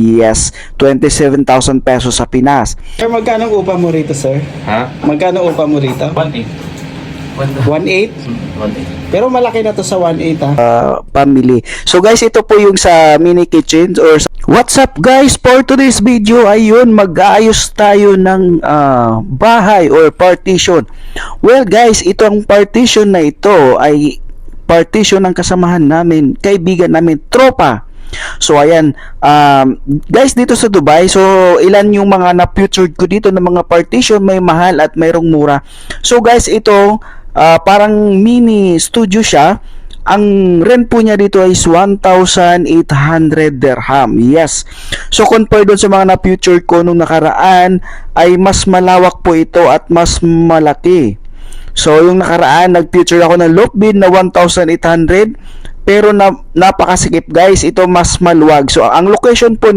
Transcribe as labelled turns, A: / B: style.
A: Yes, 27,000 pesos sa Pinas.
B: Sir, magkano ang upa mo rito, sir?
C: Ha?
B: Magkano upa mo rito?
C: 1.8.
B: 1.8?
C: 1.8.
B: Pero malaki na to sa 1.8 ha.
A: Family. So guys, ito po yung sa mini kitchen or what's up guys, for today's video ayun, mag-aayos tayo ng bahay or partition. Well guys, ito ang partition na ito ay partition ng kasamahan namin, kaibigan namin, tropa. So ayan, guys, dito sa Dubai, so ilan yung mga na-featured ko dito ng mga partition, may mahal at mayroong mura. So guys, ito parang mini studio siya. Ang rent po niya dito is 1,800 dirham. Yes. So compare doon sa mga na-featured ko nung nakaraan ay mas malawak po ito at mas malaki. So yung nakaraan nag-feature ako ng loft bin na 1,800 pero napakasikip guys, ito mas maluwag. So ang location po